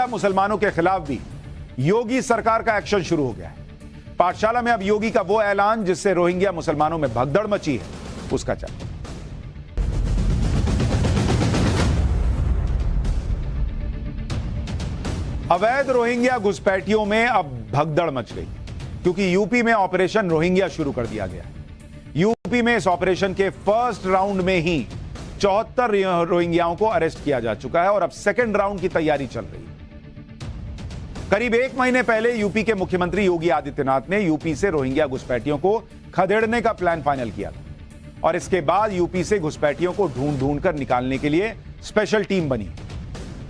Rohingya मुसलमानों के खिलाफ भी योगी सरकार का एक्शन शुरू हो गया है। पाठशाला में अब योगी का वो ऐलान जिससे रोहिंग्या मुसलमानों में भगदड़ मची है, उसका चर्चा। अवैध रोहिंग्या घुसपैठियों में अब भगदड़ मच गई क्योंकि यूपी में ऑपरेशन रोहिंग्या शुरू कर दिया गया है। यूपी में इस ऑपरेशन के फर्स्ट राउंड में ही 74 रोहिंग्याओं को अरेस्ट किया जा चुका है और अब सेकंड राउंड की तैयारी चल रही है। करीब 1 महीने पहले यूपी के मुख्यमंत्री योगी आदित्यनाथ ने यूपी से रोहिंग्या घुसपैठियों को खदेड़ने का प्लान फाइनल किया था और इसके बाद यूपी से घुसपैठियों को ढूंढ ढूंढ कर निकालने के लिए स्पेशल टीम बनी।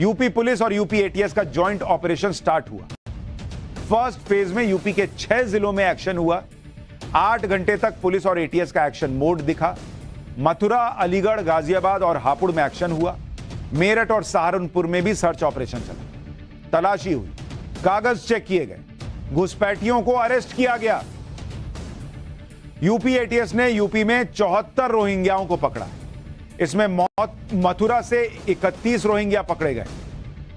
यूपी पुलिस और यूपी एटीएस का जॉइंट ऑपरेशन स्टार्ट हुआ। फर्स्ट फेज में यूपी के 6 जिलों में एक्शन हुआ। 8 घंटे तक पुलिस और एटीएस का एक्शन मोड दिखा। मथुरा, अलीगढ़, गाजियाबाद और हापुड़ में एक्शन हुआ। मेरठ और सहारनपुर में भी सर्च ऑपरेशन चला। तलाशी हुई, कागज चेक किए गए, घुसपैठियों को अरेस्ट किया गया। यूपी एटीएस ने यूपी में 74 रोहिंग्याओं को पकड़ा। इसमें मथुरा से 31 रोहिंग्या पकड़े गए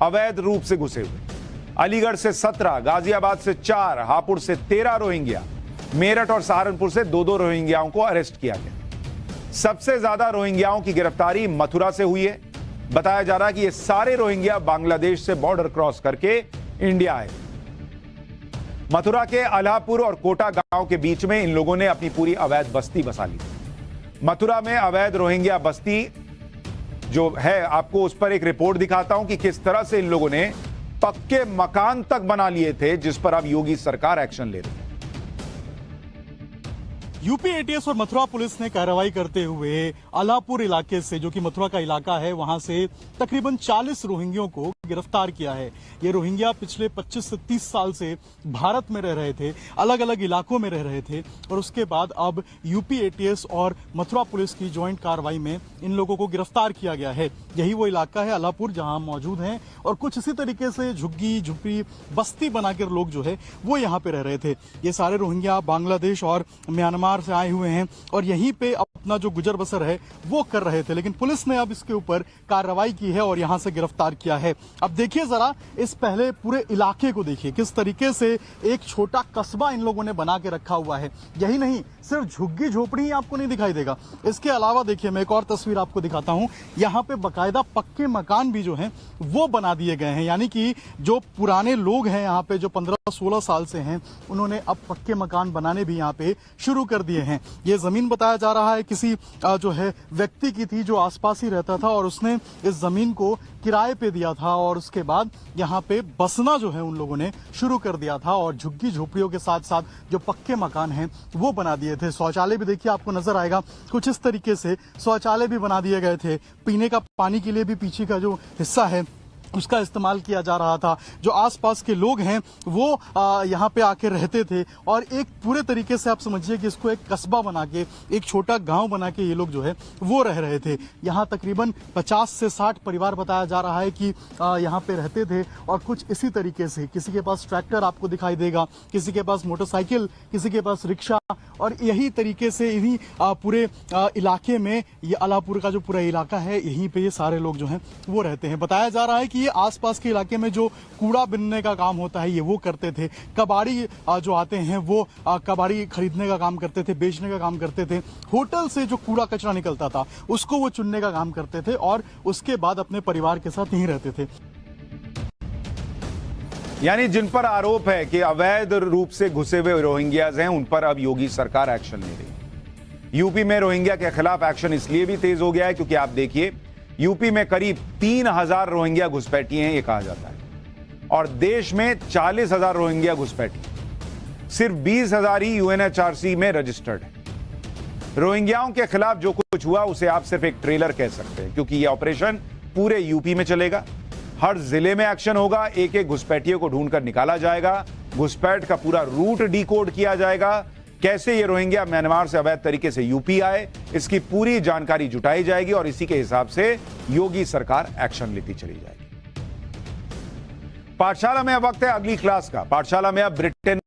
अवैध रूप से घुसे हुए। अलीगढ़ से 17, गाजियाबाद से 4, हापुड़ से 13 रोहिंग्या, मेरठ और सहारनपुर से 2-2 रोहिंग्याओं को अरेस्ट किया गया। सबसे ज्यादा रोहिंग्याओं की गिरफ्तारी मथुरा से हुई है। बताया जा रहा है कि ये सारे रोहिंग्या बांग्लादेश से बॉर्डर क्रॉस करके इंडिया आए। मथुरा के अल्हापुर और कोटा गांव के बीच में इन लोगों ने अपनी पूरी अवैध बस्ती बसा ली। मथुरा में अवैध रोहिंग्या बस्ती जो है, आपको उस पर एक रिपोर्ट दिखाता हूं कि किस तरह से इन लोगों ने पक्के मकान तक बना लिए थे, जिस पर अब योगी सरकार एक्शन ले रही है। यूपी एटीएस और मथुरा पुलिस ने कार्रवाई करते हुए अल्हापुर इलाके से, जो कि मथुरा का इलाका है, वहां से तकरीबन 40 रोहिंग्यों को गिरफ्तार किया है। ये रोहिंग्या पिछले 25 से 30 साल से भारत में रह रहे थे, अलग अलग इलाकों में रह रहे थे और उसके बाद अब यूपी एटीएस और मथुरा पुलिस की ज्वाइंट कार्रवाई में इन लोगों को गिरफ्तार किया गया है। यही वो इलाका है अल्हापुर जहां हम मौजूद हैं और कुछ इसी तरीके से झुग्गी झुपड़ी बस्ती बनाकर लोग जो है वो यहाँ पे रह रहे थे। ये सारे रोहिंग्या बांग्लादेश और म्यांमार से आए हुए हैं और यहीं पे अपना जो गुजर बसर है वो कर रहे थे, लेकिन पुलिस ने अब इसके ऊपर कार्रवाई की है और यहां से गिरफ्तार किया है। अब देखिए जरा इस पहले पूरे इलाके को देखिए, किस तरीके से एक छोटा कस्बा इन लोगों ने बना के रखा हुआ है। यही नहीं, सिर्फ झुग्गी झोपड़ी ही आपको नहीं दिखाई देगा। इसके अलावा देखिए, मैं एक और तस्वीर आपको दिखाता हूं। यहाँ पे बकायदा पक्के मकान भी जो हैं वो बना दिए गए हैं, यानी कि जो पुराने लोग हैं यहाँ पे, जो 15-16 साल से हैं, उन्होंने अब पक्के मकान बनाने भी यहाँ पे शुरू कर दिए हैं। ये जमीन बताया जा रहा है किसी जो है व्यक्ति की थी जो आसपास ही रहता था और उसने इस जमीन को किराए पे दिया था और उसके बाद यहाँ पे बसना जो है उन लोगों ने शुरू कर दिया था और झुग्गी झोपड़ियों के साथ साथ जो पक्के मकान हैं वो बना दिए थे। शौचालय भी देखिए आपको नजर आएगा, कुछ इस तरीके से शौचालय भी बना दिए गए थे। पीने का पानी के लिए भी पीछे का जो हिस्सा है उसका इस्तेमाल किया जा रहा था। जो आसपास के लोग हैं वो यहाँ पे आके रहते थे और एक पूरे तरीके से आप समझिए कि इसको एक कस्बा बना के, एक छोटा गांव बना के ये लोग जो है वो रह रहे थे। यहाँ तकरीबन 50 से 60 परिवार बताया जा रहा है कि यहाँ पे रहते थे और कुछ इसी तरीके से किसी के पास ट्रैक्टर आपको दिखाई देगा, किसी के पास मोटरसाइकिल, किसी के पास रिक्शा और यही तरीके से इन्हीं पूरे इलाके में, ये अल्हापुर का जो पूरा इलाका है, यहीं पे ये सारे लोग जो हैं वो रहते हैं। बताया जा रहा है कि ये आसपास के इलाके में जो कूड़ा बिनने का काम होता है ये वो करते थे। कबाड़ी जो आते हैं वो कबाड़ी खरीदने का काम करते थे, बेचने का काम करते थे। होटल से जो कूड़ा कचरा निकलता था उसको वो चुनने का काम करते थे और उसके बाद अपने परिवार के साथ यहीं रहते थे। यानी जिन पर आरोप है कि अवैध रूप से घुसे हुए रोहिंग्याज हैं, उन पर अब योगी सरकार एक्शन ले रही है। यूपी में रोहिंग्या के खिलाफ एक्शन इसलिए भी तेज हो गया है क्योंकि आप देखिए, यूपी में करीब 3000 रोहिंग्या घुसपैठी हैं, ये कहा जाता है, और देश में 40,000 रोहिंग्या घुसपैठी, सिर्फ 20,000 ही यूएनएचआरसी में रजिस्टर्ड है। रोहिंग्याओं के खिलाफ जो कुछ हुआ उसे आप सिर्फ एक ट्रेलर कह सकते हैं, क्योंकि यह ऑपरेशन पूरे यूपी में चलेगा। हर जिले में एक्शन होगा, एक एक घुसपैठियों को ढूंढकर निकाला जाएगा, घुसपैठ का पूरा रूट डिकोड किया जाएगा, कैसे ये रोहिंग्या म्यांमार से अवैध तरीके से यूपी आए, इसकी पूरी जानकारी जुटाई जाएगी और इसी के हिसाब से योगी सरकार एक्शन लेती चली जाएगी। पाठशाला में अब वक्त है अगली क्लास का। पाठशाला में अब ब्रिटेन